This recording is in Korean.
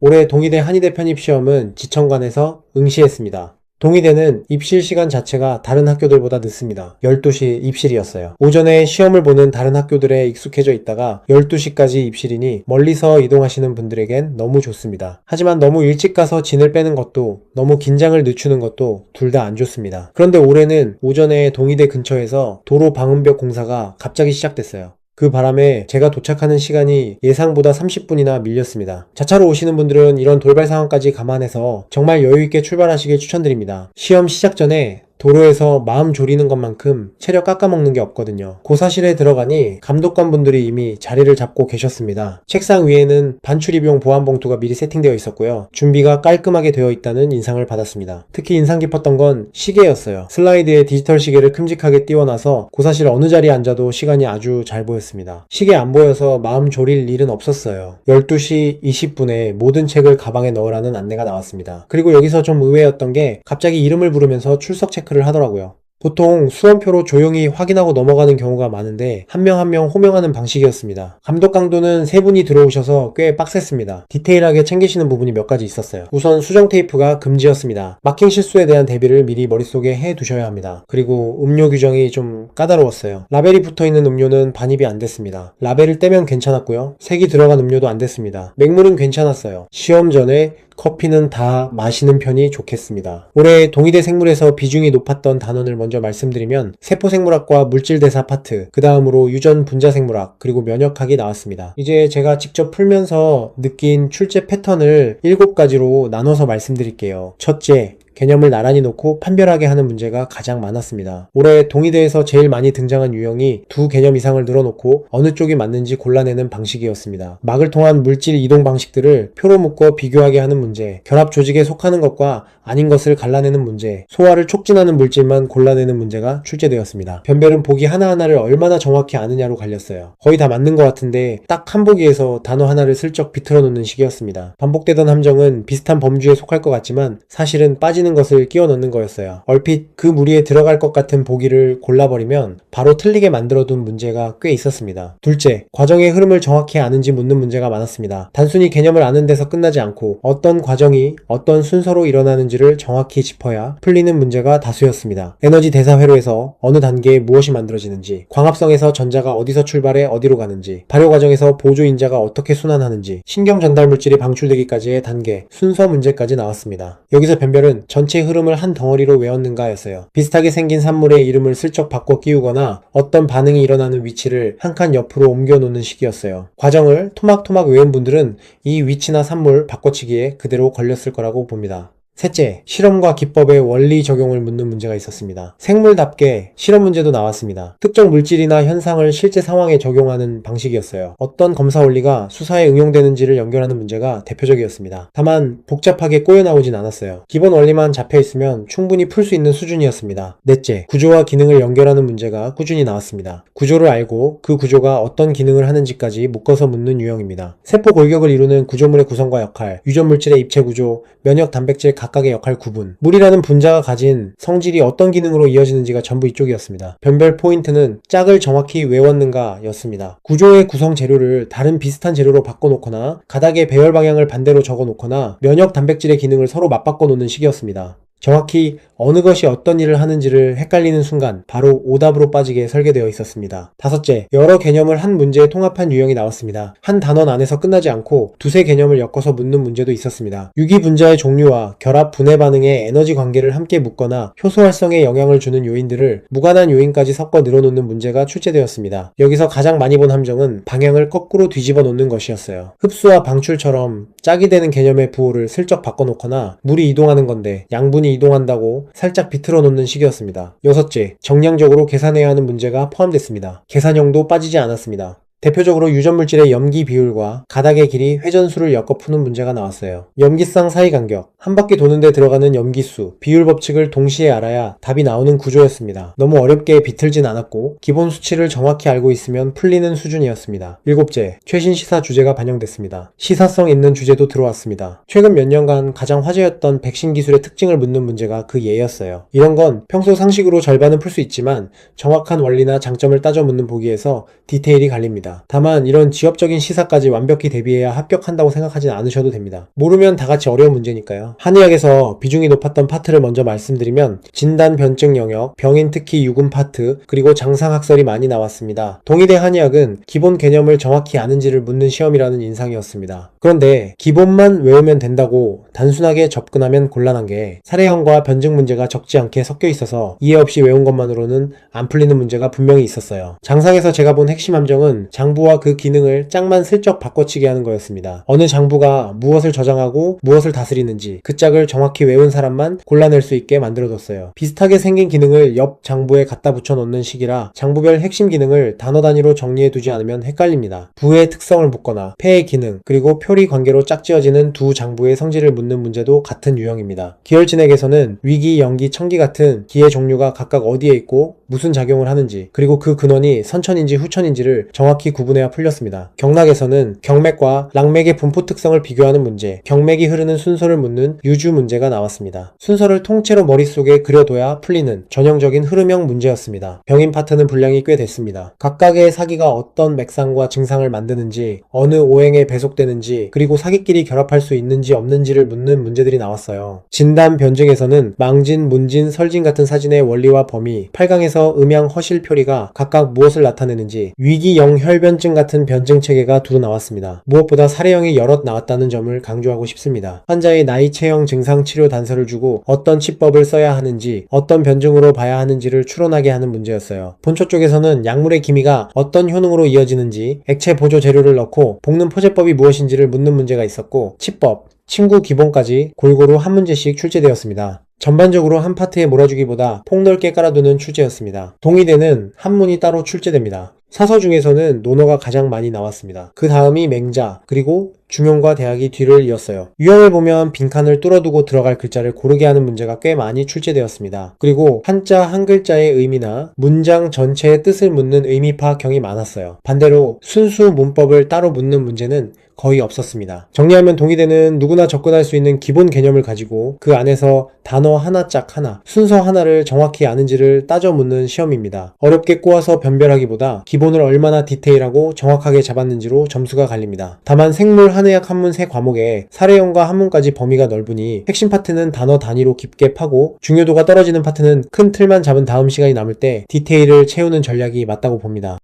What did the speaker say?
올해 동의대 한의대 편입시험은 지청관에서 응시했습니다. 동의대는 입실 시간 자체가 다른 학교들보다 늦습니다. 12시 입실이었어요. 오전에 시험을 보는 다른 학교들에 익숙해져 있다가 12시까지 입실이니 멀리서 이동하시는 분들에겐 너무 좋습니다. 하지만 너무 일찍 가서 진을 빼는 것도 너무 긴장을 늦추는 것도 둘 다 안 좋습니다. 그런데 올해는 오전에 동의대 근처에서 도로 방음벽 공사가 갑자기 시작됐어요. 그 바람에 제가 도착하는 시간이 예상보다 30분이나 밀렸습니다. 자차로 오시는 분들은 이런 돌발 상황까지 감안해서 정말 여유있게 출발하시길 추천드립니다. 시험 시작 전에 도로에서 마음 졸이는 것만큼 체력 깎아먹는 게 없거든요. 고사실에 들어가니 감독관분들이 이미 자리를 잡고 계셨습니다. 책상 위에는 반출입용 보안봉투가 미리 세팅되어 있었고요. 준비가 깔끔하게 되어 있다는 인상을 받았습니다. 특히 인상 깊었던 건 시계였어요. 슬라이드에 디지털 시계를 큼직하게 띄워놔서 고사실 어느 자리에 앉아도 시간이 아주 잘 보였습니다. 시계 안 보여서 마음 졸일 일은 없었어요. 12시 20분에 모든 책을 가방에 넣으라는 안내가 나왔습니다. 그리고 여기서 좀 의외였던 게 갑자기 이름을 부르면서 출석 체크를 하더라고요. 보통 수험표로 조용히 확인하고 넘어가는 경우가 많은데 한 명 한 명 호명하는 방식이었습니다. 감독 강도는 세 분이 들어오셔서 꽤 빡셌습니다. 디테일하게 챙기시는 부분이 몇 가지 있었어요. 우선 수정 테이프가 금지였습니다. 마킹 실수에 대한 대비를 미리 머릿속에 해두셔야 합니다. 그리고 음료 규정이 좀 까다로웠어요. 라벨이 붙어있는 음료는 반입이 안 됐습니다. 라벨을 떼면 괜찮았고요. 색이 들어간 음료도 안 됐습니다. 맹물은 괜찮았어요. 시험 전에 커피는 다 마시는 편이 좋겠습니다. 올해 동의대 생물에서 비중이 높았던 단원을 먼저 말씀드리면 세포생물학과 물질대사 파트, 그 다음으로 유전 분자생물학, 그리고 면역학이 나왔습니다. 이제 제가 직접 풀면서 느낀 출제 패턴을 7가지로 나눠서 말씀드릴게요. 첫째, 개념을 나란히 놓고 판별하게 하는 문제가 가장 많았습니다. 올해 동의대에서 제일 많이 등장한 유형이 두 개념 이상을 늘어놓고 어느 쪽이 맞는지 골라내는 방식이었습니다. 막을 통한 물질 이동 방식들을 표로 묶어 비교하게 하는 문제, 결합 조직에 속하는 것과 아닌 것을 갈라내는 문제, 소화를 촉진하는 물질만 골라내는 문제가 출제되었습니다. 변별은 보기 하나하나를 얼마나 정확히 아느냐로 갈렸어요. 거의 다 맞는 것 같은데 딱 한 보기에서 단어 하나를 슬쩍 비틀어 놓는 식이었습니다. 반복되던 함정은 비슷한 범주에 속할 것 같지만 사실은 빠지는 것을 끼워 넣는 거였어요. 얼핏 그 무리에 들어갈 것 같은 보기를 골라버리면 바로 틀리게 만들어둔 문제가 꽤 있었습니다. 둘째, 과정의 흐름을 정확히 아는지 묻는 문제가 많았습니다. 단순히 개념을 아는 데서 끝나지 않고 어떤 과정이 어떤 순서로 일어나는지를 정확히 짚어야 풀리는 문제가 다수였습니다. 에너지 대사 회로에서 어느 단계에 무엇이 만들어지는지, 광합성에서 전자가 어디서 출발해 어디로 가는지, 발효 과정에서 보조인자가 어떻게 순환하는지, 신경 전달 물질이 방출되기까지의 단계, 순서 문제까지 나왔습니다. 여기서 변별은 전체 흐름을 한 덩어리로 외웠는가였어요. 비슷하게 생긴 산물의 이름을 슬쩍 바꿔 끼우거나 어떤 반응이 일어나는 위치를 한 칸 옆으로 옮겨 놓는 식이었어요. 과정을 토막토막 외운 분들은 이 위치나 산물 바꿔치기에 그대로 걸렸을 거라고 봅니다. 셋째, 실험과 기법의 원리 적용을 묻는 문제가 있었습니다. 생물답게 실험 문제도 나왔습니다. 특정 물질이나 현상을 실제 상황에 적용하는 방식이었어요. 어떤 검사 원리가 수사에 응용되는지를 연결하는 문제가 대표적이었습니다. 다만 복잡하게 꼬여 나오진 않았어요. 기본 원리만 잡혀 있으면 충분히 풀 수 있는 수준이었습니다. 넷째, 구조와 기능을 연결하는 문제가 꾸준히 나왔습니다. 구조를 알고 그 구조가 어떤 기능을 하는지까지 묶어서 묻는 유형입니다. 세포 골격을 이루는 구조물의 구성과 역할, 유전 물질의 입체 구조, 면역 단백질 각각의 역할 구분, 물이라는 분자가 가진 성질이 어떤 기능으로 이어지는지가 전부 이쪽이었습니다. 변별 포인트는 짝을 정확히 외웠는가 였습니다. 구조의 구성 재료를 다른 비슷한 재료로 바꿔놓거나 가닥의 배열 방향을 반대로 적어놓거나 면역 단백질의 기능을 서로 맞바꿔 놓는 식이었습니다. 정확히 어느 것이 어떤 일을 하는지를 헷갈리는 순간 바로 오답으로 빠지게 설계되어 있었습니다. 다섯째, 여러 개념을 한 문제에 통합한 유형이 나왔습니다. 한 단원 안에서 끝나지 않고 두세 개념을 엮어서 묻는 문제도 있었습니다. 유기 분자의 종류와 결합 분해 반응의 에너지 관계를 함께 묶거나 효소 활성에 영향을 주는 요인들을 무관한 요인까지 섞어 늘어놓는 문제가 출제되었습니다. 여기서 가장 많이 본 함정은 방향을 거꾸로 뒤집어 놓는 것이었어요. 흡수와 방출처럼 짝이 되는 개념의 부호를 슬쩍 바꿔놓거나 물이 이동하는 건데 양분이 이동한다고 살짝 비틀어 놓는 식이었습니다. 여섯째, 정량적으로 계산해야 하는 문제가 포함됐습니다. 계산형도 빠지지 않았습니다. 대표적으로 유전물질의 염기 비율과 가닥의 길이 회전수를 엮어 푸는 문제가 나왔어요. 염기쌍 사이간격, 한 바퀴 도는데 들어가는 염기수, 비율 법칙을 동시에 알아야 답이 나오는 구조였습니다. 너무 어렵게 비틀진 않았고 기본 수치를 정확히 알고 있으면 풀리는 수준이었습니다. 일곱째, 최신 시사 주제가 반영됐습니다. 시사성 있는 주제도 들어왔습니다. 최근 몇 년간 가장 화제였던 백신 기술의 특징을 묻는 문제가 그 예였어요. 이런 건 평소 상식으로 절반은 풀 수 있지만 정확한 원리나 장점을 따져 묻는 보기에서 디테일이 갈립니다. 있습니다. 다만 이런 지엽적인 시사까지 완벽히 대비해야 합격한다고 생각하진 않으셔도 됩니다. 모르면 다 같이 어려운 문제니까요. 한의학에서 비중이 높았던 파트를 먼저 말씀드리면 진단 변증 영역, 병인 특히 유군 파트, 그리고 장상학설이 많이 나왔습니다. 동의대 한의학은 기본 개념을 정확히 아는지를 묻는 시험이라는 인상이었습니다. 그런데 기본만 외우면 된다고 단순하게 접근하면 곤란한 게 사례형과 변증 문제가 적지 않게 섞여 있어서 이해 없이 외운 것만으로는 안 풀리는 문제가 분명히 있었어요. 장상에서 제가 본 핵심 함정은 장부와 그 기능을 짝만 슬쩍 바꿔치기 하는 거였습니다. 어느 장부가 무엇을 저장하고 무엇을 다스리는지 그 짝을 정확히 외운 사람만 골라낼 수 있게 만들어뒀어요. 비슷하게 생긴 기능을 옆 장부에 갖다 붙여 놓는 식이라 장부별 핵심 기능을 단어 단위로 정리해두지 않으면 헷갈립니다. 부의 특성을 묻거나 폐의 기능, 그리고 표리 관계로 짝지어지는 두 장부의 성질을 묻는 문제도 같은 유형입니다. 기혈진액에서는 위기, 영기, 청기 같은 기의 종류가 각각 어디에 있고 무슨 작용을 하는지, 그리고 그 근원이 선천인지 후천인지를 정확히 구분해야 풀렸습니다. 경락에서는 경맥과 락맥의 분포 특성을 비교하는 문제, 경맥이 흐르는 순서를 묻는 유주 문제가 나왔습니다. 순서를 통째로 머릿속에 그려둬야 풀리는 전형적인 흐름형 문제였습니다. 병인 파트는 분량이 꽤 됐습니다. 각각의 사기가 어떤 맥상과 증상을 만드는지, 어느 오행에 배속되는지, 그리고 사기끼리 결합할 수 있는지 없는지를 묻는 문제들이 나왔어요. 진단 변증에서는 망진, 문진, 설진 같은 사진의 원리와 범위, 8강에서 음양, 허실, 표리가 각각 무엇을 나타내는지, 위기, 영, 혈변증 같은 변증 체계가 두루 나왔습니다. 무엇보다 사례형이 여럿 나왔다는 점을 강조하고 싶습니다. 환자의 나이, 체형, 증상, 치료 단서를 주고 어떤 치법을 써야 하는지, 어떤 변증으로 봐야 하는지를 추론하게 하는 문제였어요. 본초 쪽에서는 약물의 기미가 어떤 효능으로 이어지는지, 액체 보조 재료를 넣고 볶는 포제법이 무엇인지를 묻는 문제가 있었고, 치법, 친구 기본까지 골고루 한 문제씩 출제되었습니다. 전반적으로 한 파트에 몰아주기보다 폭넓게 깔아두는 출제였습니다. 동의대는 한문이 따로 출제됩니다. 사서 중에서는 논어가 가장 많이 나왔습니다. 그 다음이 맹자, 그리고 중용과 대학이 뒤를 이었어요. 유형을 보면 빈칸을 뚫어두고 들어갈 글자를 고르게 하는 문제가 꽤 많이 출제되었습니다. 그리고 한자 한 글자의 의미나 문장 전체의 뜻을 묻는 의미 파악형이 많았어요. 반대로 순수 문법을 따로 묻는 문제는 거의 없었습니다. 정리하면 동의대는 누구나 접근할 수 있는 기본 개념을 가지고 그 안에서 단어 하나 짝 하나, 순서 하나를 정확히 아는지를 따져 묻는 시험입니다. 어렵게 꼬아서 변별하기보다 기본을 얼마나 디테일하고 정확하게 잡았는지로 점수가 갈립니다. 다만 생물, 한의학, 한문 3과목에 사례형과 한문까지 범위가 넓으니 핵심 파트는 단어 단위로 깊게 파고 중요도가 떨어지는 파트는 큰 틀만 잡은 다음 시간이 남을 때 디테일을 채우는 전략이 맞다고 봅니다.